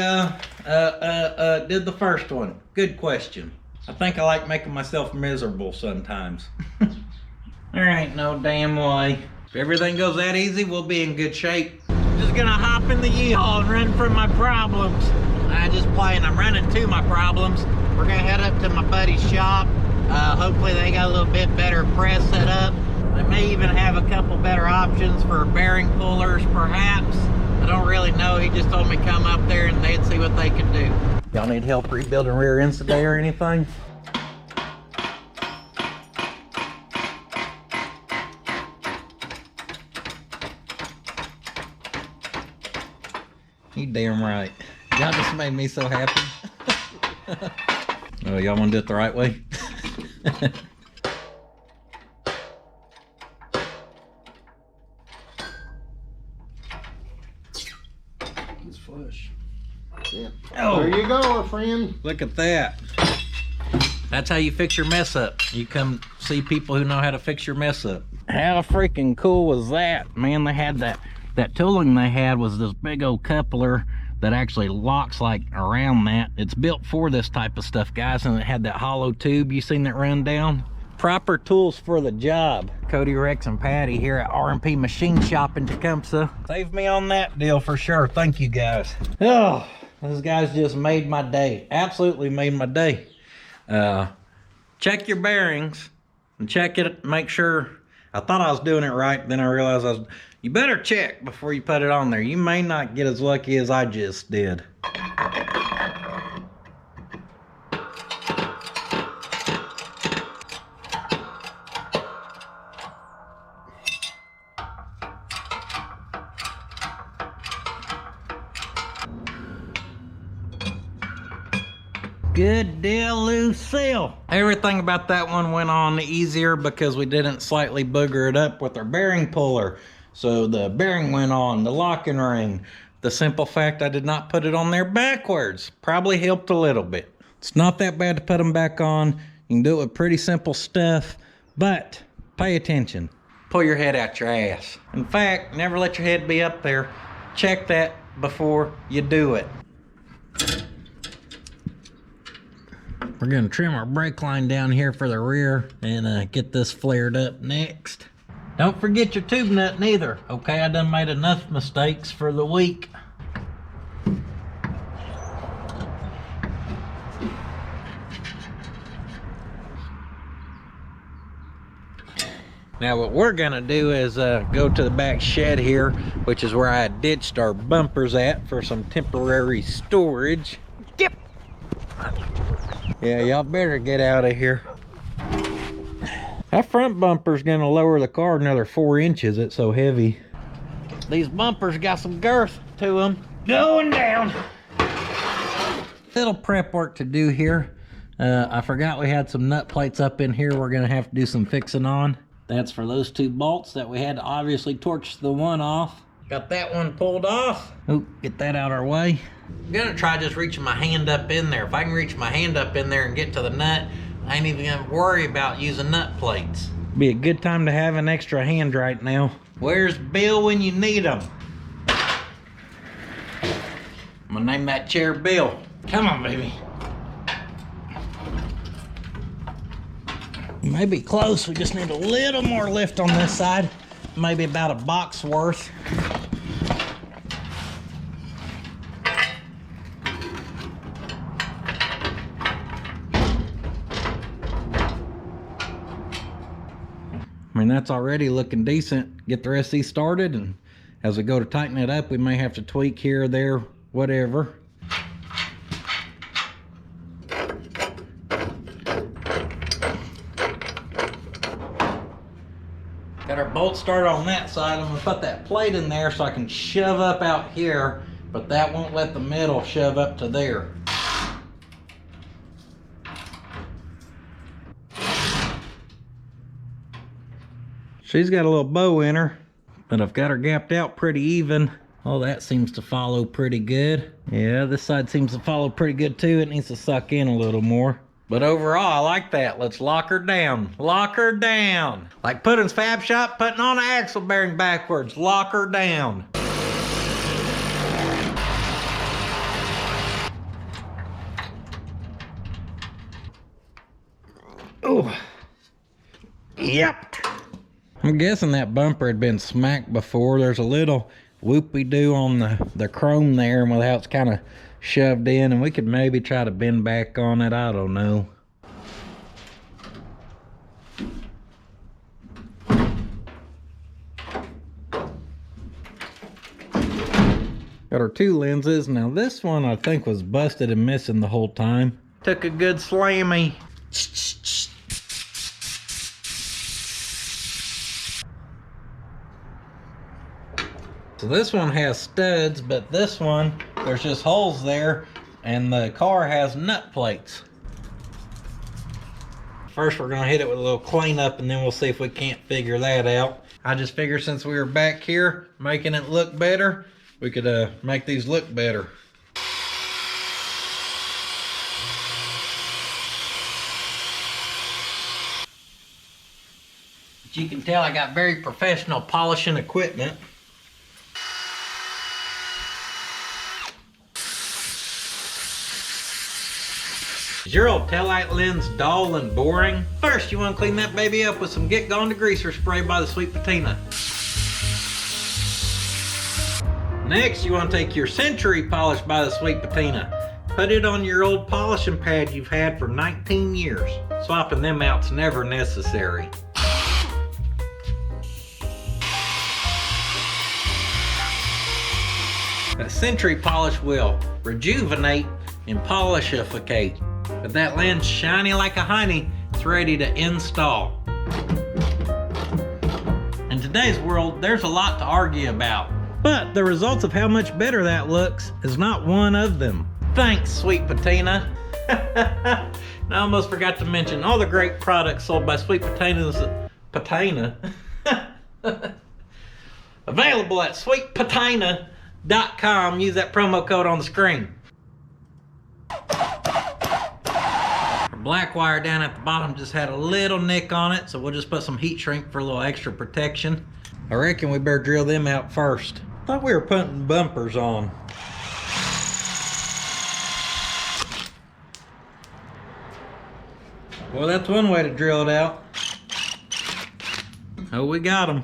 did the first one? Good question. I think I like making myself miserable sometimes. There ain't no damn way. If everything goes that easy, we'll be in good shape. Just gonna hop in the U-Haul and run from my problems. I just playing, I'm running to my problems. We're gonna head up to my buddy's shop. Hopefully they got a little bit better press set up. They may even have a couple better options for bearing pullers, perhaps. I don't really know. He just told me come up there and they'd see what they could do. Y'all need help rebuilding rear ends today or anything? You damn right. Y'all just made me so happy. Oh, y'all want to do it the right way? It's flush. Yeah. Oh, there you go, friend. Look at that. That's how you fix your mess up. You come see people who know how to fix your mess up. How freaking cool was that? Man, they had that tooling they had was this big old coupler that actually locks like around that. It's built for this type of stuff, guys, and it had that hollow tube. You seen that run down? Proper tools for the job. Cody, Rex, and Patty here at R&P Machine Shop in Tecumseh. Saved me on that deal for sure. Thank you, guys. Oh, those guys just made my day. Absolutely made my day. Check your bearings and check it, make sure. I thought I was doing it right, then I realized you better check before you put it on there. You may not get as lucky as I just did. Good deal, Lucille. Everything about that one went on easier because we didn't slightly booger it up with our bearing puller. So the bearing went on, the locking ring. The simple fact I did not put it on there backwards probably helped a little bit. It's not that bad to put them back on. You can do it with pretty simple stuff, but pay attention. Pull your head out your ass. In fact, never let your head be up there. Check that before you do it. We're gonna trim our brake line down here for the rear and get this flared up next. Don't forget your tube nut neither. Okay, I done made enough mistakes for the week. Now what we're gonna do is go to the back shed here, which is where I ditched our bumpers at for some temporary storage. Yep. Yeah, y'all better get out of here. That front bumper's gonna lower the car another 4 inches. It's so heavy. These bumpers got some girth to them. Going down. Little prep work to do here. I forgot we had some nut plates up in here we're gonna have to do some fixing on. That's for those 2 bolts that we had to obviously torch the one off. Got that one pulled off. Oop, get that out our way. I'm gonna try just reaching my hand up in there. If I can reach my hand up in there and get to the nut, I ain't even gonna worry about using nut plates. Be a good time to have an extra hand right now. Where's Bill when you need him? I'm gonna name that chair Bill. Come on, baby. Maybe close, we just need a little more lift on this side. Maybe about a box worth. I mean, that's already looking decent. Get the rest of these started, and as we go to tighten it up, we may have to tweak here or there, whatever. Got our bolt started on that side. I'm gonna put that plate in there so I can shove up out here, but that won't let the metal shove up to there. She's got a little bow in her, but I've got her gapped out pretty even. Oh, that seems to follow pretty good. Yeah, this side seems to follow pretty good too. It needs to suck in a little more. But overall, I like that. Let's lock her down. Lock her down. Like Puddin's Fab Shop, putting on an axle bearing backwards. Lock her down. Oh. Yep. I'm guessing that bumper had been smacked before. There's a little whoopie-doo on the chrome there, and how it's kind of shoved in, and we could maybe try to bend back on it. I don't know. Got our 2 lenses. Now this one I think was busted and missing the whole time. Took a good slammy. So this one has studs, but this one, there's just holes there, and the car has nut plates. First we're gonna hit it with a little cleanup, and then we'll see if we can't figure that out. I just figured since we were back here making it look better, we could make these look better. But you can tell I got very professional polishing equipment. Is your old taillight lens dull and boring? First, you want to clean that baby up with some Get Gone Degreaser spray by the Sweet Patina. Next, you want to take your Century polish by the Sweet Patina. Put it on your old polishing pad you've had for 19 years. Swapping them out's never necessary. A Century polish will rejuvenate and polishificate. But that lens shiny like a honey, it's ready to install. In today's world, there's a lot to argue about, but the results of how much better that looks is not one of them. Thanks, Sweet Patina. I almost forgot to mention all the great products sold by Sweet Patina's Patina. Available at sweetpatina.com. Use that promo code on the screen. Black wire down at the bottom just had a little nick on it, so we'll just put some heat shrink for a little extra protection. I reckon we better drill them out first. Thought we were putting bumpers on. Well, that's one way to drill it out. Oh, we got them.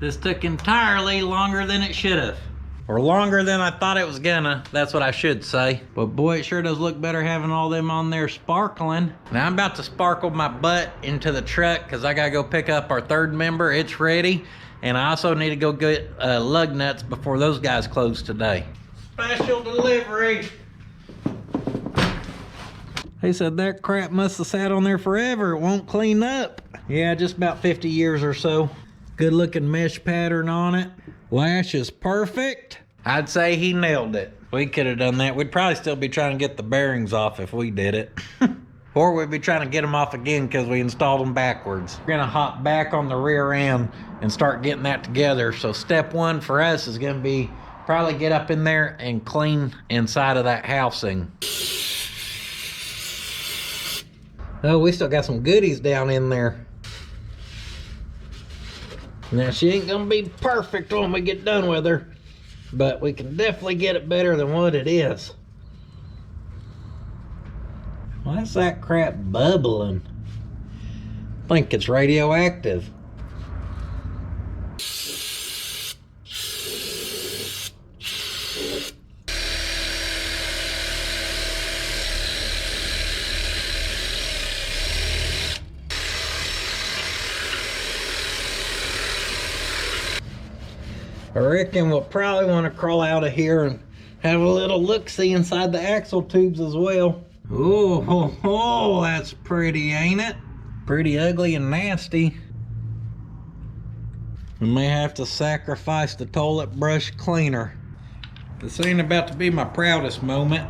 This took entirely longer than it should have. Or longer than I thought it was gonna, that's what I should say. But boy, it sure does look better having all them on there sparkling. Now I'm about to sparkle my butt into the truck because I gotta go pick up our third member. It's ready. And I also need to go get lug nuts before those guys close today. Special delivery. He said that crap must have sat on there forever. It won't clean up. Yeah, just about 50 years or so. Good looking mesh pattern on it. Lash is perfect. I'd say he nailed it. We could have done that. We'd probably still be trying to get the bearings off if we did it. Or we'd be trying to get them off again because we installed them backwards. We're gonna hop back on the rear end and start getting that together. So step one for us is gonna be probably get up in there and clean inside of that housing. Oh, we still got some goodies down in there. Now, she ain't gonna be perfect when we get done with her, but we can definitely get it better than what it is. Why's that crap bubbling? I think it's radioactive. I reckon we'll probably want to crawl out of here and have a little look-see inside the axle tubes as well. Oh, that's pretty, ain't it? Pretty ugly and nasty. We may have to sacrifice the toilet brush cleaner. This ain't about to be my proudest moment.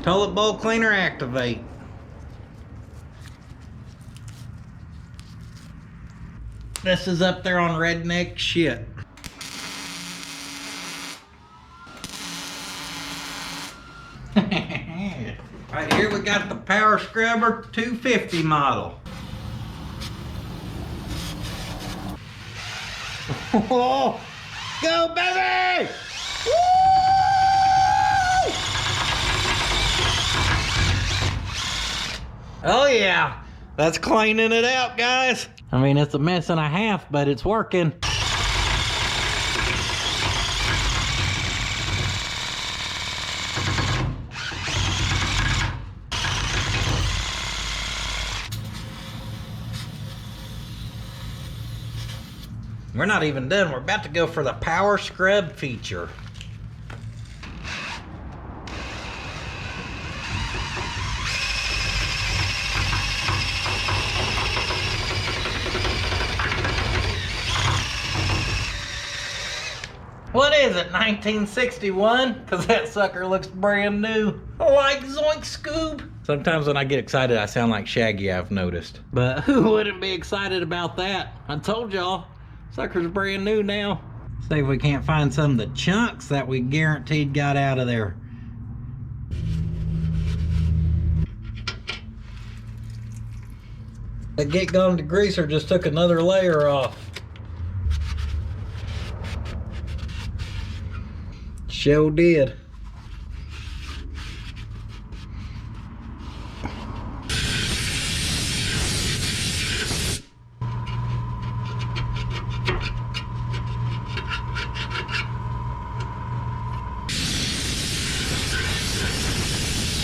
Toilet bowl cleaner activate. This is up there on redneck shit. Right here we got the Power Scrubber 250 model. Oh, go baby! Woo! Oh yeah, that's cleaning it out, guys. I mean, it's a mess and a half, but it's working. We're not even done. We're about to go for the power scrub feature. What is it, 1961? Because that sucker looks brand new. Like Zoink Scoob. Sometimes when I get excited, I sound like Shaggy, I've noticed. But who wouldn't be excited about that? I told y'all, sucker's brand new now. See if we can't find some of the chunks that we guaranteed got out of there. The Get Gone degreaser just took another layer off. Sure did.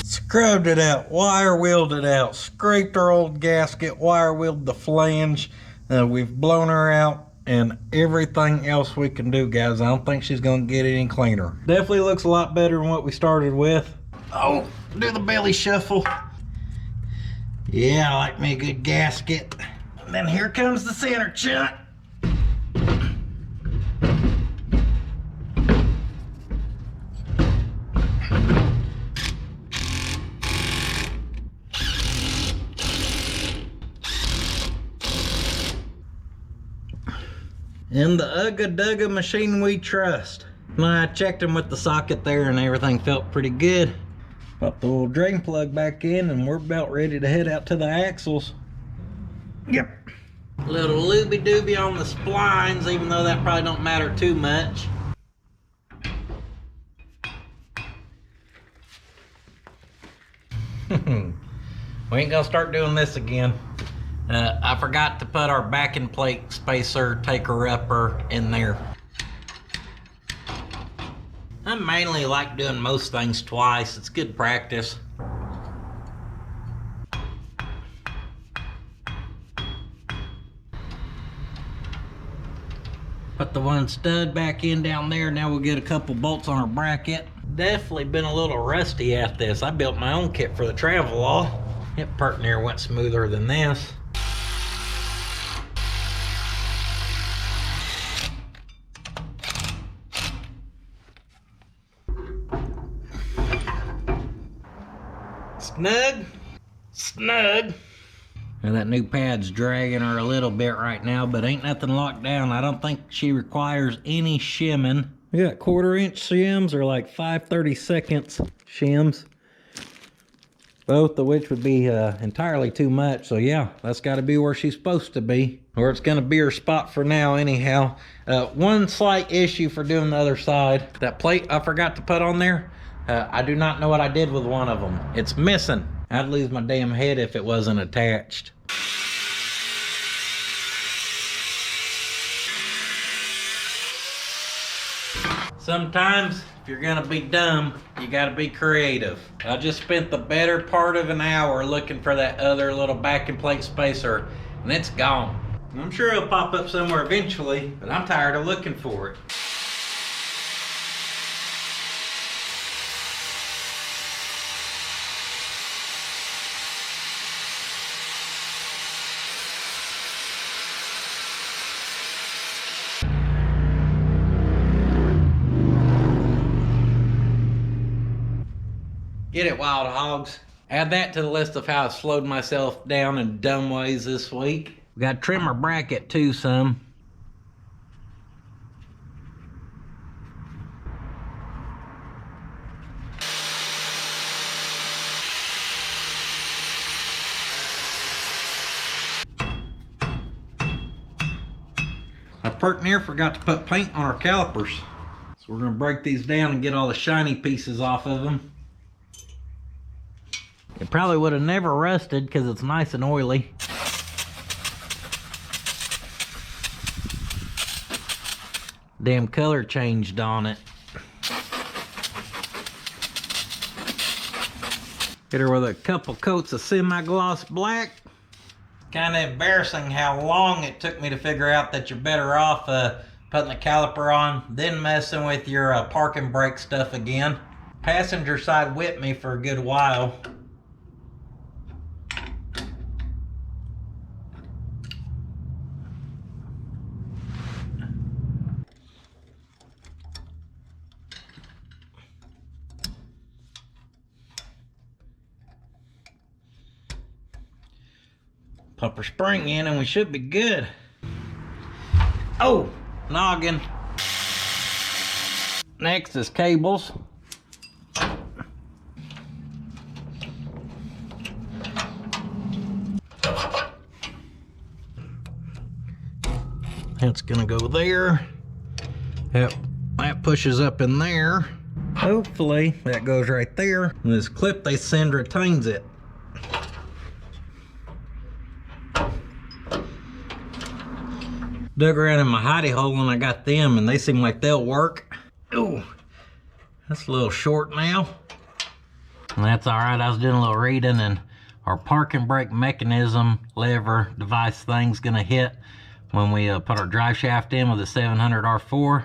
Scrubbed it out, wire wheeled it out, scraped our old gasket, wire wheeled the flange. We've blown her out. And everything else we can do, guys. I don't think she's gonna get any cleaner. Definitely looks a lot better than what we started with. Oh, do the belly shuffle. Yeah, I like me a good gasket. And then here comes the center chunk. And the Ugga Dugga machine we trust. And I checked them with the socket there and everything felt pretty good. Pop the little drain plug back in and we're about ready to head out to the axles. Yep. Little looby dooby on the splines, even though that probably don't matter too much. We ain't gonna start doing this again. I forgot to put our backing plate spacer taker-upper in there. I mainly like doing most things twice. It's good practice. Put the one stud back in down there. Now we'll get a couple bolts on our bracket. Definitely been a little rusty at this. I built my own kit for the Travelall. It pert near went smoother than this. Snug, snug. Now that new pad's dragging her a little bit right now, but ain't nothing locked down. I don't think she requires any shimming. We got 1/4 inch shims or like 5/32 shims. Both of which would be entirely too much. So yeah, that's gotta be where she's supposed to be. Or it's gonna be her spot for now anyhow. One slight issue for doing the other side. That plate I forgot to put on there. I do not know what I did with one of them. It's missing. I'd lose my damn head if it wasn't attached. Sometimes, if you're gonna be dumb, you gotta be creative. I just spent the better part of an hour looking for that other little backing plate spacer, and it's gone. I'm sure it'll pop up somewhere eventually, but I'm tired of looking for it. Get it, wild hogs. Add that to the list of how I've slowed myself down in dumb ways this week. We got to trim our bracket too some. I pert near forgot to put paint on our calipers. So we're gonna break these down and get all the shiny pieces off of them. It probably would have never rusted because it's nice and oily. Damn color changed on it. Hit her with a couple coats of semi-gloss black. Kind of embarrassing how long it took me to figure out that you're better off putting the caliper on, then messing with your parking brake stuff again. Passenger side whipped me for a good while. Pop our spring in and we should be good. Oh, noggin. Next is cables. That's gonna go there. Yep, that pushes up in there. Hopefully that goes right there. And this clip they send retains it. Dug around in my hidey hole and I got them and they seem like they'll work. Ooh, that's a little short now. And that's all right. I was doing a little reading and our parking brake mechanism lever device thing's gonna hit when we put our drive shaft in with the 700 R4.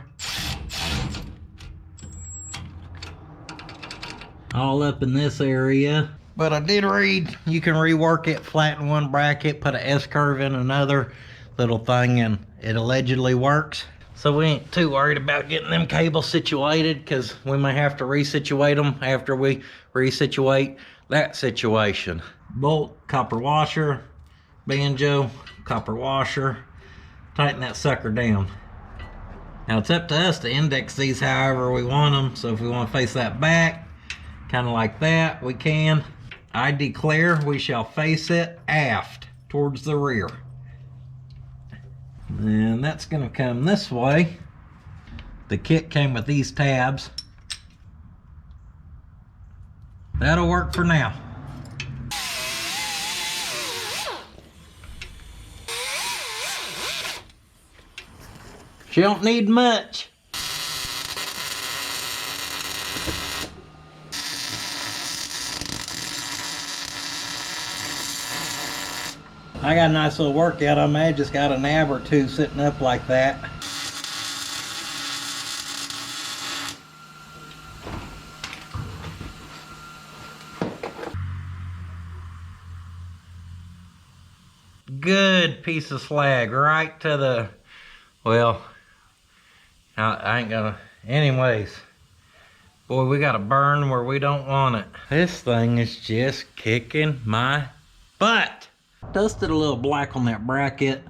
All up in this area. But I did read you can rework it, flatten one bracket, put an S-curve in another little thing, and it allegedly works. So we ain't too worried about getting them cables situated because we may have to resituate them after we resituate that situation. Bolt, copper washer, banjo, copper washer. Tighten that sucker down. Now it's up to us to index these however we want them. So if we want to face that back, kind of like that, we can. I declare we shall face it aft towards the rear. And that's gonna come this way. The kit came with these tabs. That'll work for now. She don't need much. I got a nice little workout. I may have just got a nab or two sitting up like that. Good piece of slag right to the, well, I ain't gonna, anyways. Boy, we got a burn where we don't want it. This thing is just kicking my butt. Dusted a little black on that bracket.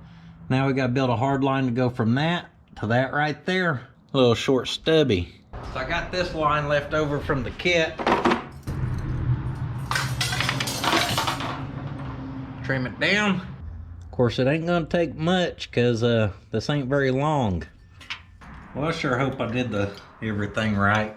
Now we gotta build a hard line to go from that to that right there. A little short stubby. So I got this line left over from the kit. Trim it down. Of course, it ain't gonna take much because this ain't very long. Well, I sure hope I did everything right.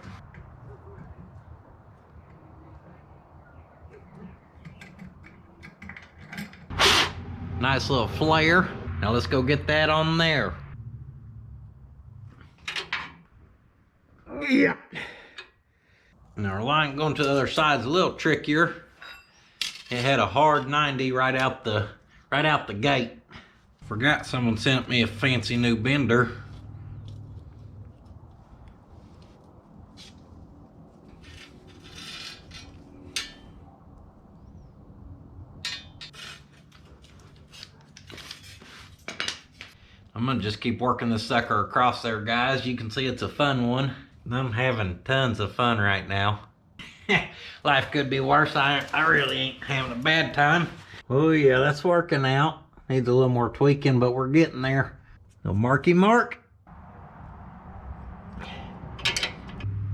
Nice little flare. Now let's go get that on there. Yeah. Now our line going to the other side's a little trickier. It had a hard 90 right out the gate. Forgot someone sent me a fancy new bender. I'm gonna just keep working this sucker across there, guys. You can see it's a fun one. I'm having tons of fun right now. Life could be worse. I really ain't having a bad time. Oh yeah, that's working out. Needs a little more tweaking, but we're getting there. No marky mark.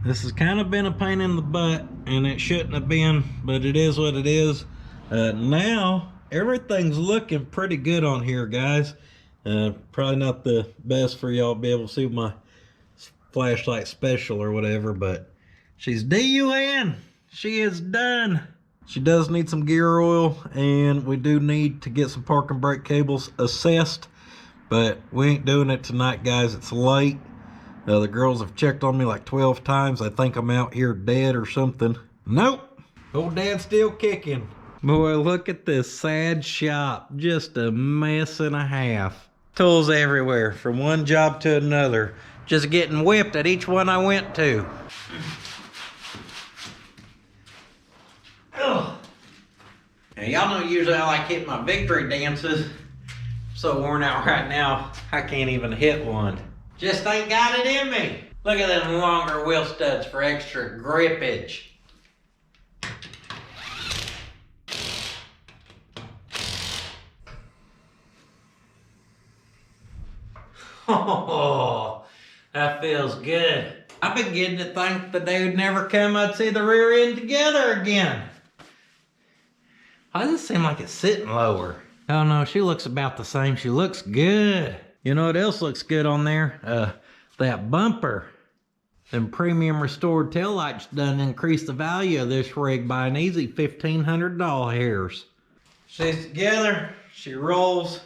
This has kind of been a pain in the butt, and it shouldn't have been, but it is what it is. Now, everything's looking pretty good on here, guys. Probably not the best for y'all to be able to see my flashlight special or whatever, but she's done. She is done. She does need some gear oil, and we do need to get some park and brake cables assessed, but we ain't doing it tonight, guys. It's late. The girls have checked on me like 12 times. I think I'm out here dead or something. Nope. Old Dad's still kicking. Boy, look at this sad shop. Just a mess and a half. Tools everywhere from one job to another. Just getting whipped at each one I went to. Ugh. Now, y'all know usually I like hitting my victory dances. I'm so worn out right now, I can't even hit one. Just ain't got it in me. Look at them longer wheel studs for extra grippage. Oh, that feels good. I've been getting to think the day would never come I'd see the rear end together again. Why does it seem like it's sitting lower? Oh no, she looks about the same. She looks good. You know what else looks good on there? That bumper. Them premium restored taillights done increase the value of this rig by an easy $1,500 hairs. She's together, she rolls.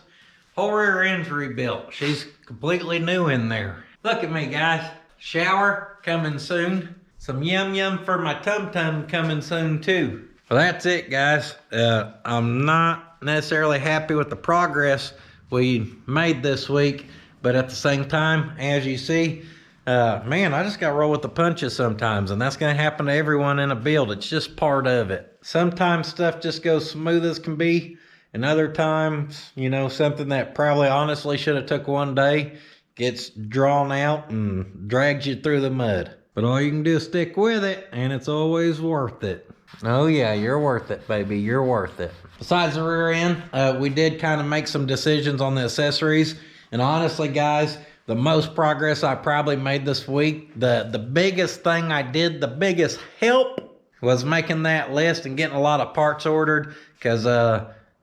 Whole rear end's rebuilt. She's completely new in there. Look at me, guys. Shower coming soon. Some yum yum for my tum tum coming soon too. Well, that's it, guys. I'm not necessarily happy with the progress we made this week, but at the same time, as you see, man, I just gotta roll with the punches sometimes, and that's gonna happen to everyone in a build. It's just part of it. Sometimes stuff just goes smooth as can be, and other times, you know, something that probably honestly should have took one day gets drawn out and drags you through the mud. But all you can do is stick with it, and it's always worth it. Oh yeah, you're worth it, baby. You're worth it. Besides the rear end, we did kind of make some decisions on the accessories. And honestly, guys, the most progress I probably made this week, the biggest thing I did, the biggest help was making that list and getting a lot of parts ordered. Because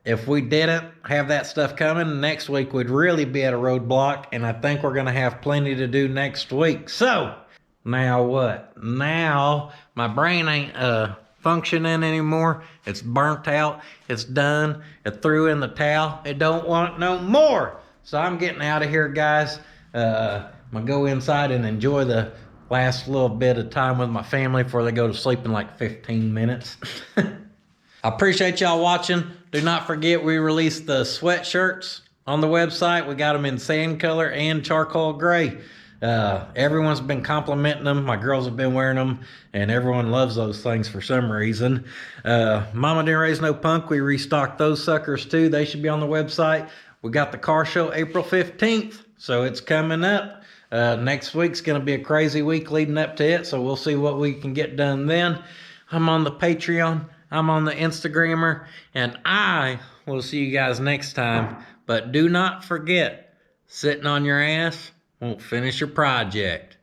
if we didn't have that stuff coming, next week we'd really be at a roadblock. And I think we're going to have plenty to do next week. So, now what? Now my brain ain't functioning anymore. It's burnt out. It's done. It threw in the towel. It don't want no more. So I'm getting out of here, guys. I'm gonna go inside and enjoy the last little bit of time with my family before they go to sleep in like 15 minutes. I appreciate y'all watching. Do not forget we released the sweatshirts on the website. We got them in sand color and charcoal gray. Everyone's been complimenting them. My girls have been wearing them, and everyone loves those things for some reason. Mama Didn't Raise No Punk, we restocked those suckers too. They should be on the website. We got the car show April 15th, so it's coming up. Next week's going to be a crazy week leading up to it, so we'll see what we can get done then. I'm on the Patreon. I'm on the Instagrammer, and I will see you guys next time. But do not forget, sitting on your ass won't finish your project.